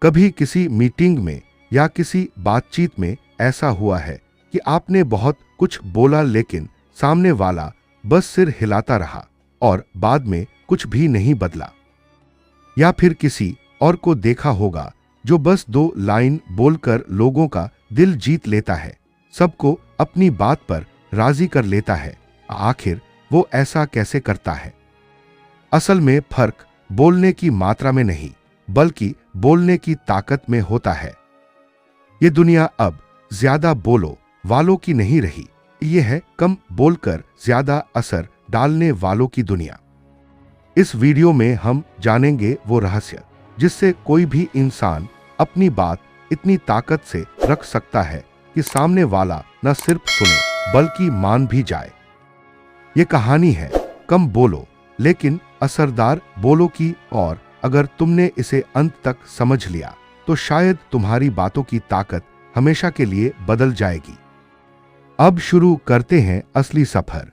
कभी किसी मीटिंग में या किसी बातचीत में ऐसा हुआ है कि आपने बहुत कुछ बोला लेकिन सामने वाला बस सिर हिलाता रहा और बाद में कुछ भी नहीं बदला। या फिर किसी और को देखा होगा जो बस 2 लाइन बोलकर लोगों का दिल जीत लेता है, सबको अपनी बात पर राजी कर लेता है। आखिर वो ऐसा कैसे करता है? असल में फर्क बोलने की मात्रा में नहीं बल्कि बोलने की ताकत में होता है। ये दुनिया अब ज्यादा बोलो वालों की नहीं रही, ये है कम बोलकर ज्यादा असर डालने वालों की दुनिया। इस वीडियो में हम जानेंगे वो रहस्य जिससे कोई भी इंसान अपनी बात इतनी ताकत से रख सकता है कि सामने वाला न सिर्फ सुने बल्कि मान भी जाए। ये कहानी है कम बोलो लेकिन असरदार बोलो की, और अगर तुमने इसे अंत तक समझ लिया तो शायद तुम्हारी बातों की ताकत हमेशा के लिए बदल जाएगी। अब शुरू करते हैं असली सफर।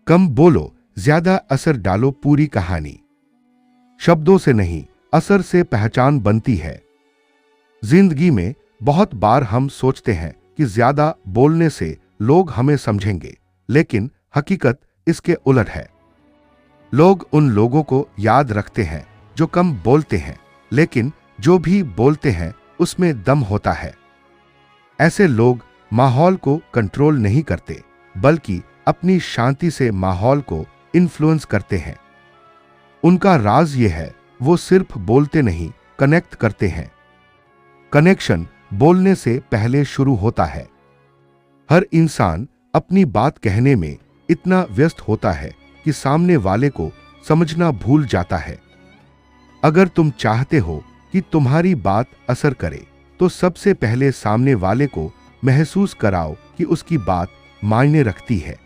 कम बोलो, ज्यादा असर डालो। पूरी कहानी शब्दों से नहीं, असर से पहचान बनती है। जिंदगी में बहुत बार हम सोचते हैं कि ज्यादा बोलने से लोग हमें समझेंगे, लेकिन हकीकत इसके उलट है। लोग उन लोगों को याद रखते हैं जो कम बोलते हैं, लेकिन जो भी बोलते हैं उसमें दम होता है। ऐसे लोग माहौल को कंट्रोल नहीं करते बल्कि अपनी शांति से माहौल को इन्फ्लुएंस करते हैं। उनका राज ये है, वो सिर्फ बोलते नहीं, कनेक्ट करते हैं। कनेक्शन बोलने से पहले शुरू होता है। हर इंसान अपनी बात कहने में इतना व्यस्त होता है कि सामने वाले को समझना भूल जाता है। अगर तुम चाहते हो कि तुम्हारी बात असर करे तो सबसे पहले सामने वाले को महसूस कराओ कि उसकी बात मायने रखती है।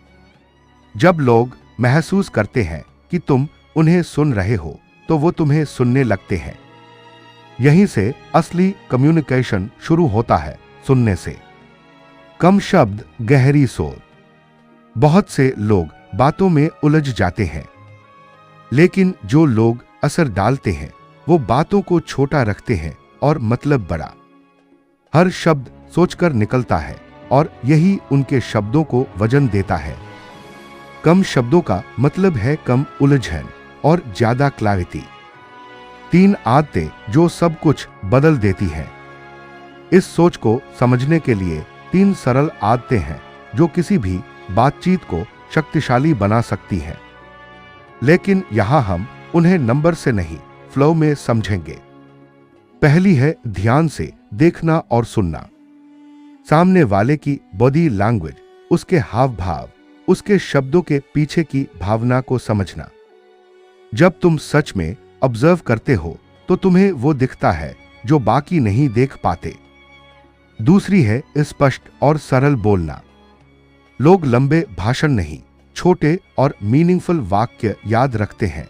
जब लोग महसूस करते हैं कि तुम उन्हें सुन रहे हो तो वो तुम्हें सुनने लगते हैं। यहीं से असली कम्युनिकेशन शुरू होता है, सुनने से। कम शब्द, गहरी सोच। बहुत से लोग बातों में उलझ जाते हैं, लेकिन जो लोग असर डालते हैं वो बातों को छोटा रखते हैं और मतलब बड़ा। हर शब्द सोचकर निकलता है और यही उनके शब्दों को वजन देता है। कम शब्दों का मतलब है कम उलझन और ज्यादा क्लैरिटी। 3 आदतें जो सब कुछ बदल देती हैं। इस सोच को समझने के लिए 3 सरल आदतें हैं जो किसी भी बातचीत को शक्तिशाली बना सकती हैं। लेकिन यहां हम उन्हें नंबर से नहीं, फ्लो में समझेंगे। पहली है ध्यान से देखना और सुनना। सामने वाले की बॉडी लैंग्वेज, उसके हाव भाव, उसके शब्दों के पीछे की भावना को समझना। जब तुम सच में ऑब्जर्व करते हो तो तुम्हें वो दिखता है जो बाकी नहीं देख पाते। दूसरी है स्पष्ट और सरल बोलना। लोग लंबे भाषण नहीं, छोटे और मीनिंगफुल वाक्य याद रखते हैं।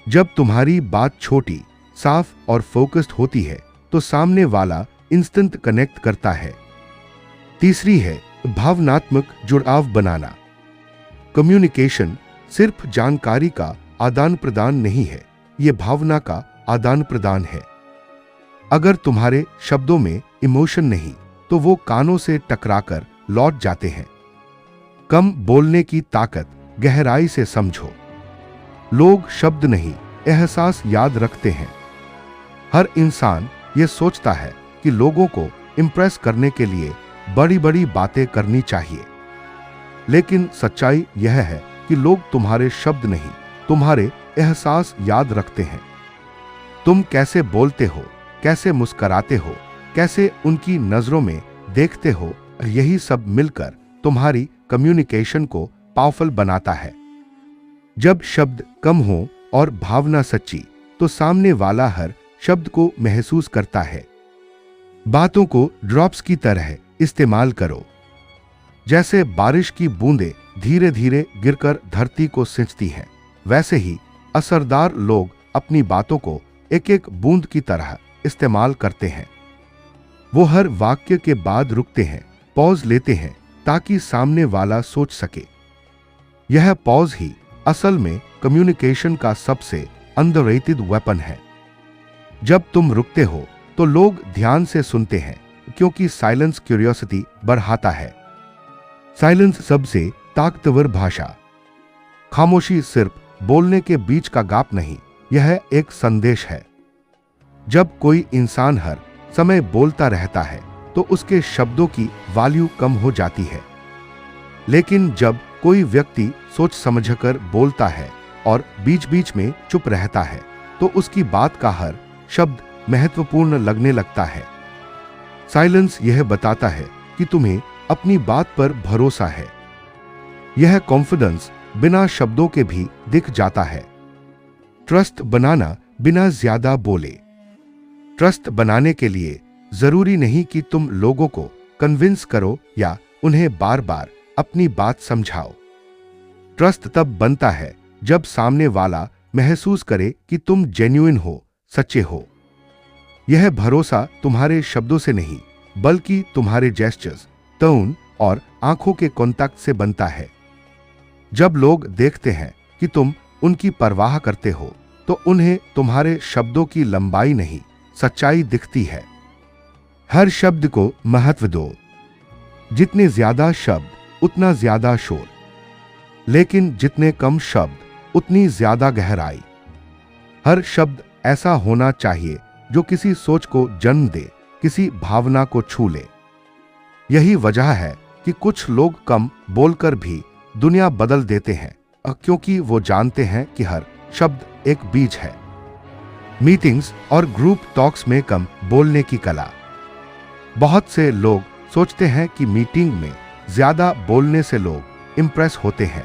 जब तुम्हारी बात छोटी, साफ और फोकस्ड होती है तो सामने वाला इंस्टेंट कनेक्ट करता है। तीसरी है भावनात्मक जुड़ाव बनाना। कम्युनिकेशन सिर्फ जानकारी का आदान प्रदान नहीं है, यह भावना का आदान प्रदान है। अगर तुम्हारे शब्दों में इमोशन नहीं तो वो कानों से टकराकर लौट जाते हैं। कम बोलने की ताकत, गहराई से समझो। लोग शब्द नहीं, एहसास याद रखते हैं। हर इंसान ये सोचता है कि लोगों को इंप्रेस करने के लिए बड़ी बड़ी बातें करनी चाहिए, लेकिन सच्चाई यह है कि लोग तुम्हारे शब्द नहीं, तुम्हारे एहसास याद रखते हैं। तुम कैसे बोलते हो, कैसे मुस्कुराते हो, कैसे उनकी नजरों में देखते हो, यही सब मिलकर तुम्हारी कम्युनिकेशन को पावरफुल बनाता है। जब शब्द कम हो और भावना सच्ची, तो सामने वाला हर शब्द को महसूस करता है। बातों को ड्रॉप्स की तरह इस्तेमाल करो। जैसे बारिश की बूंदें धीरे धीरे गिरकर धरती को सिंचती हैं, वैसे ही असरदार लोग अपनी बातों को एक एक बूंद की तरह इस्तेमाल करते हैं। वो हर वाक्य के बाद रुकते हैं, पॉज लेते हैं ताकि सामने वाला सोच सके। यह पॉज ही असल में कम्युनिकेशन का सबसे अंडररेटेड वेपन है। जब तुम रुकते हो तो लोग ध्यान से सुनते हैं, क्योंकि साइलेंस क्यूरियोसिटी बढ़ाता है। साइलेंस सबसे ताकतवर भाषा। खामोशी सिर्फ बोलने के बीच का गैप नहीं, यह एक संदेश है। जब कोई इंसान हर समय बोलता रहता है तो उसके शब्दों की वैल्यू कम हो जाती है। लेकिन जब कोई व्यक्ति सोच समझकर बोलता है और बीच बीच में चुप रहता है तो उसकी बात का हर शब्द महत्वपूर्ण लगने लगता है। साइलेंस यह बताता है कि तुम्हें अपनी बात पर भरोसा है। यह कॉन्फिडेंस बिना शब्दों के भी दिख जाता है। ट्रस्ट बनाना बिना ज्यादा बोले। ट्रस्ट बनाने के लिए जरूरी नहीं कि तुम लोगों को कन्विंस करो या उन्हें बार बार अपनी बात समझाओ। ट्रस्ट तब बनता है जब सामने वाला महसूस करे कि तुम जेन्युइन हो, सच्चे हो। यह भरोसा तुम्हारे शब्दों से नहीं, बल्कि तुम्हारे जेस्चर्स, टोन और आंखों के कांटेक्ट से बनता है। जब लोग देखते हैं कि तुम उनकी परवाह करते हो तो उन्हें तुम्हारे शब्दों की लंबाई नहीं, सच्चाई दिखती है। हर शब्द को महत्व दो। जितने ज्यादा शब्द उतना ज्यादा शोर, लेकिन जितने कम शब्द उतनी ज्यादा गहराई। हर शब्द ऐसा होना चाहिए जो किसी सोच को जन्म दे, किसी भावना को छू ले। यही वजह है कि कुछ लोग कम बोलकर भी दुनिया बदल देते हैं, क्योंकि वो जानते हैं कि हर शब्द एक बीज है। मीटिंग्स और ग्रुप टॉक्स में कम बोलने की कला। बहुत से लोग सोचते हैं कि मीटिंग में ज्यादा बोलने से लोग इंप्रेस होते हैं,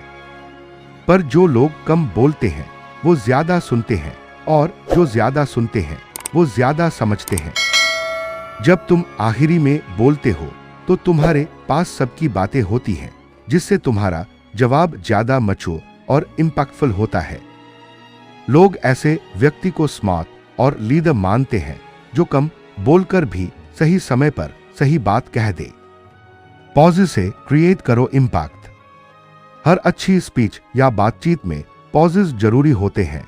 पर जो लोग कम बोलते हैं वो ज्यादा सुनते हैं, और जो ज्यादा सुनते हैं वो ज्यादा समझते हैं। जब तुम आखिरी में बोलते हो तो तुम्हारे पास सबकी बातें होती हैं, जिससे तुम्हारा जवाब ज्यादा मैच्योर और इंपैक्टफुल होता है। लोग ऐसे व्यक्ति को स्मार्ट और लीडर मानते हैं जो कम बोलकर भी सही समय पर सही बात कह दे। पॉजेस से क्रिएट करो इम्पैक्ट। हर अच्छी स्पीच या बातचीत में पॉजेस जरूरी होते हैं।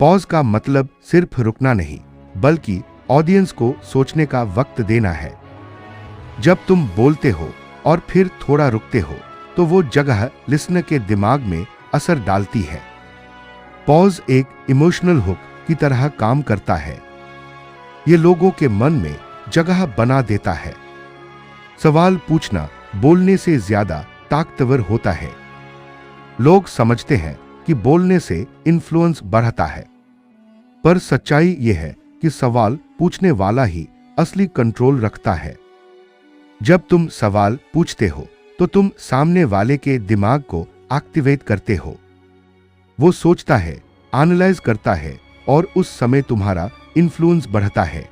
पॉज का मतलब सिर्फ रुकना नहीं, बल्कि ऑडियंस को सोचने का वक्त देना है। जब तुम बोलते हो और फिर थोड़ा रुकते हो तो वो जगह लिसनर के दिमाग में असर डालती है। पॉज एक इमोशनल हुक की तरह काम करता है। ये लोगों के मन में जगह बना देता है। सवाल पूछना बोलने से ज्यादा ताकतवर होता है। लोग समझते हैं कि बोलने से इन्फ्लुएंस बढ़ता है, पर सच्चाई यह है कि सवाल पूछने वाला ही असली कंट्रोल रखता है। जब तुम सवाल पूछते हो तो तुम सामने वाले के दिमाग को एक्टिवेट करते हो। वो सोचता है, एनालाइज करता है, और उस समय तुम्हारा इन्फ्लुएंस बढ़ता है।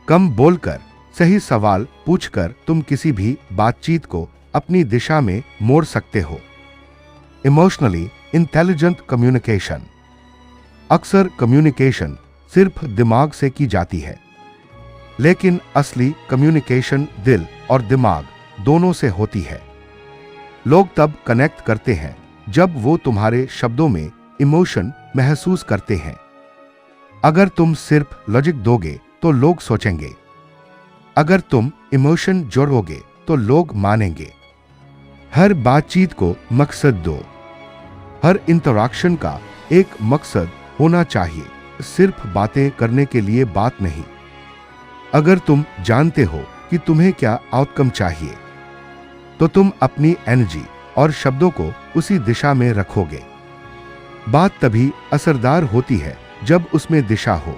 कम बोलकर सही सवाल पूछकर तुम किसी भी बातचीत को अपनी दिशा में मोड़ सकते हो। Emotionally intelligent communication. अक्सर कम्युनिकेशन सिर्फ दिमाग से की जाती है, लेकिन असली कम्युनिकेशन दिल और दिमाग दोनों से होती है। लोग तब कनेक्ट करते हैं जब वो तुम्हारे शब्दों में इमोशन महसूस करते हैं। अगर तुम सिर्फ लॉजिक दोगे तो लोग सोचेंगे। अगर तुम इमोशन जोड़ोगे तो लोग मानेंगे। हर बातचीत को मकसद दो। हर इंटरैक्शन का एक मकसद होना चाहिए, सिर्फ बातें करने के लिए बात नहीं। अगर तुम जानते हो कि तुम्हें क्या आउटकम चाहिए, तो तुम अपनी एनर्जी और शब्दों को उसी दिशा में रखोगे। बात तभी असरदार होती है जब उसमें दिशा हो।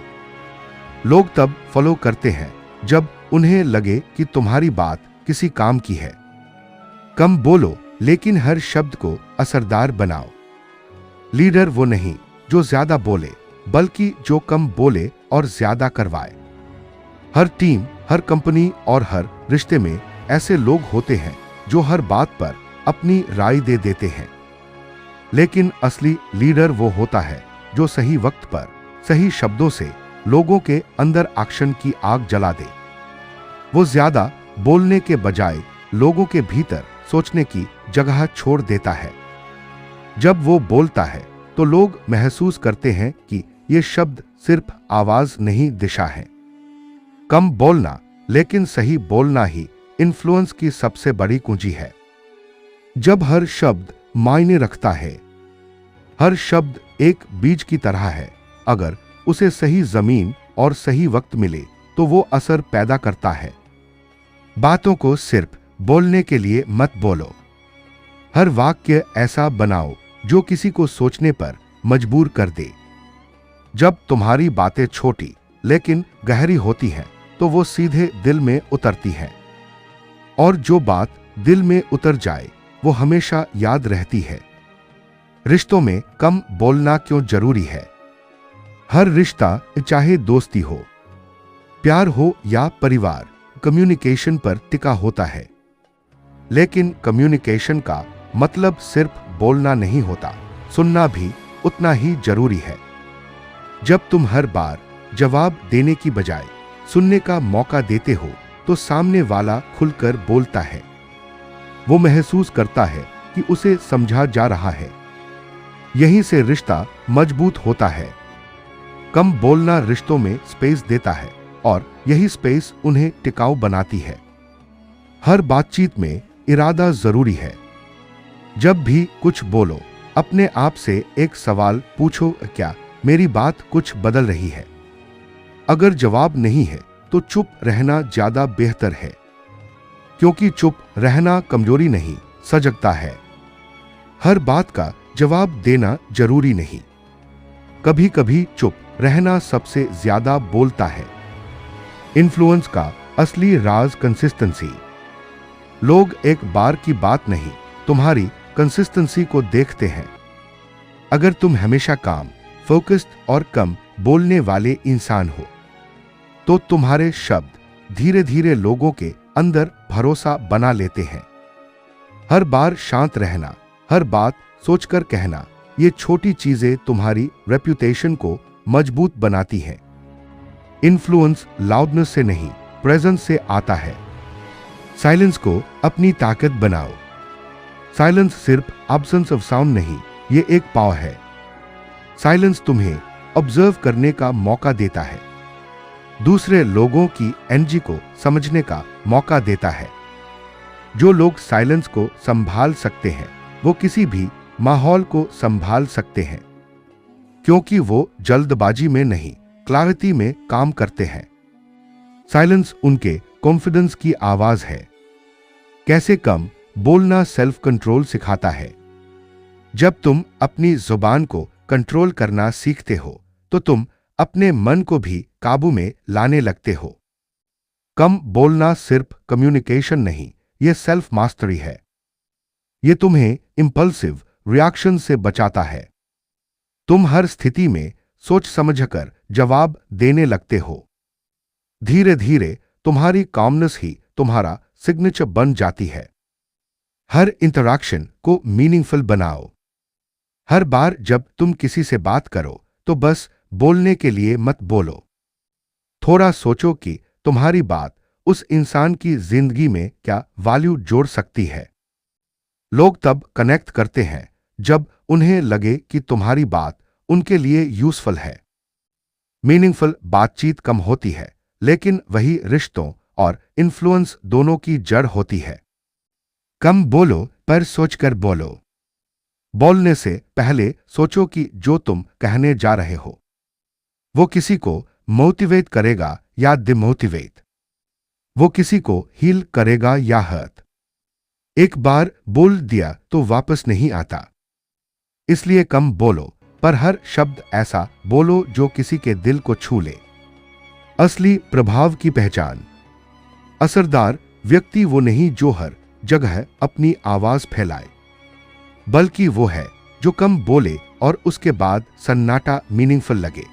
लोग तब फॉलो करते हैं जब उन्हें लगे कि तुम्हारी बात किसी काम की है। कम बोलो, लेकिन हर शब्द को असरदार बनाओ। लीडर वो नहीं जो ज्यादा बोले, बल्कि जो कम बोले और ज्यादा करवाए। हर टीम, हर कंपनी और हर रिश्ते में ऐसे लोग होते हैं जो हर बात पर अपनी राय दे देते हैं, लेकिन असली लीडर वो होता है जो सही वक्त पर सही शब्दों से लोगों के अंदर एक्शन की आग जला दे। वो ज्यादा बोलने के बजाय लोगों के भीतर सोचने की जगह छोड़ देता है। जब वो बोलता है तो लोग महसूस करते हैं कि ये शब्द सिर्फ आवाज नहीं, दिशा है। कम बोलना लेकिन सही बोलना ही इन्फ्लुएंस की सबसे बड़ी कुंजी है। जब हर शब्द मायने रखता है, हर शब्द एक बीज की तरह है, अगर उसे सही जमीन और सही वक्त मिले तो वो असर पैदा करता है। बातों को सिर्फ बोलने के लिए मत बोलो। हर वाक्य ऐसा बनाओ जो किसी को सोचने पर मजबूर कर दे। जब तुम्हारी बातें छोटी लेकिन गहरी होती हैं तो वो सीधे दिल में उतरती हैं, और जो बात दिल में उतर जाए वो हमेशा याद रहती है। रिश्तों में कम बोलना क्यों जरूरी है? हर रिश्ता, चाहे दोस्ती हो, प्यार हो या परिवार, कम्युनिकेशन पर टिका होता है। लेकिन कम्युनिकेशन का मतलब सिर्फ बोलना नहीं होता, सुनना भी उतना ही जरूरी है। जब तुम हर बार जवाब देने की बजाय सुनने का मौका देते हो तो सामने वाला खुलकर बोलता है। वो महसूस करता है कि उसे समझा जा रहा है। यहीं से रिश्ता मजबूत होता है। कम बोलना रिश्तों में स्पेस देता है और यही स्पेस उन्हें टिकाऊ बनाती है। हर बातचीत में इरादा जरूरी है। जब भी कुछ बोलो, अपने आप से एक सवाल पूछो, क्या मेरी बात कुछ बदल रही है? अगर जवाब नहीं है तो चुप रहना ज्यादा बेहतर है, क्योंकि चुप रहना कमजोरी नहीं, सजगता है। हर बात का जवाब देना जरूरी नहीं, कभी कभी चुप रहना सबसे ज्यादा बोलता है। इन्फ्लुएंस का असली राज कंसिस्टेंसी। लोग एक बार की बात नहीं, तुम्हारी कंसिस्टेंसी को देखते हैं। अगर तुम हमेशा काम, फोकस्ड और कम बोलने वाले इंसान हो तो तुम्हारे शब्द धीरे धीरे लोगों के अंदर भरोसा बना लेते हैं। हर बार शांत रहना, हर बात सोचकर कहना, ये छोटी चीजें तुम्हारी रेप्यूटेशन को मजबूत बनाती हैं। इन्फ्लुएंस लाउडनेस से नहीं, प्रेजेंस से आता है। साइलेंस को अपनी ताकत बनाओ। साइलेंस सिर्फ एब्सेंस ऑफ साउंड नहीं, ये एक पावर है। साइलेंस तुम्हें ऑब्जर्व करने का मौका देता है, दूसरे लोगों की एनर्जी को समझने का मौका देता है। जो लोग साइलेंस को संभाल सकते हैं वो किसी भी माहौल को संभाल सकते हैं, क्योंकि वो जल्दबाजी में नहीं, क्लैरिटी में काम करते हैं। साइलेंस उनके कॉन्फिडेंस की आवाज है। कैसे कम बोलना सेल्फ कंट्रोल सिखाता है। जब तुम अपनी जुबान को कंट्रोल करना सीखते हो तो तुम अपने मन को भी काबू में लाने लगते हो। कम बोलना सिर्फ कम्युनिकेशन नहीं, यह सेल्फ मास्टरी है। यह तुम्हें इंपल्सिव रिएक्शन से बचाता है। तुम हर स्थिति में सोच समझकर जवाब देने लगते हो। धीरे धीरे तुम्हारी कामनेस ही तुम्हारा सिग्नेचर बन जाती है। हर इंटरैक्शन को मीनिंगफुल बनाओ। हर बार जब तुम किसी से बात करो तो बस बोलने के लिए मत बोलो। थोड़ा सोचो कि तुम्हारी बात उस इंसान की जिंदगी में क्या वैल्यू जोड़ सकती है। लोग तब कनेक्ट करते हैं जब उन्हें लगे कि तुम्हारी बात उनके लिए यूजफुल है। मीनिंगफुल बातचीत कम होती है, लेकिन वही रिश्तों और इन्फ्लुएंस दोनों की जड़ होती है। कम बोलो पर सोचकर बोलो। बोलने से पहले सोचो कि जो तुम कहने जा रहे हो वो किसी को मोटिवेट करेगा या डिमोटिवेट, वो किसी को हील करेगा या हर्ट। एक बार बोल दिया तो वापस नहीं आता, इसलिए कम बोलो, पर हर शब्द ऐसा बोलो जो किसी के दिल को छू ले। असली प्रभाव की पहचान। असरदार व्यक्ति वो नहीं जो हर जगह अपनी आवाज फैलाए, बल्कि वो है जो कम बोले और उसके बाद सन्नाटा मीनिंगफुल लगे।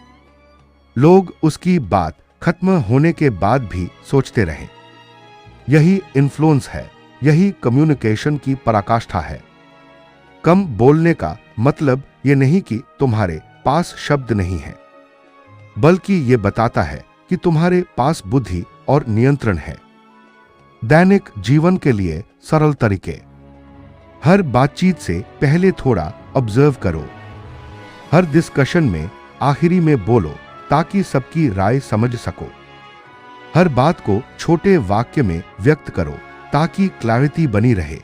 लोग उसकी बात खत्म होने के बाद भी सोचते रहें। यही इन्फ्लुएंस है, यही कम्युनिकेशन की पराकाष्ठा है। कम बोलने का मतलब ये नहीं कि तुम्हारे पास शब्द नहीं है, बल्कि ये बताता है कि तुम्हारे पास बुद्धि और नियंत्रण है। दैनिक जीवन के लिए सरल तरीके। हर बातचीत से पहले थोड़ा ऑब्जर्व करो। हर डिस्कशन में आखिरी में बोलो ताकि सबकी राय समझ सको। हर बात को छोटे वाक्य में व्यक्त करो ताकि क्लैरिटी बनी रहे।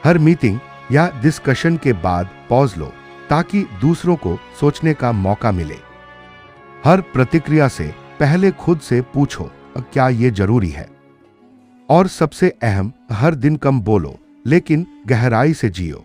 हर मीटिंग या डिस्कशन के बाद पॉज लो ताकि दूसरों को सोचने का मौका मिले। हर प्रतिक्रिया से पहले खुद से पूछो क्या ये जरूरी है। और सबसे अहम, हर दिन कम बोलो लेकिन गहराई से जियो।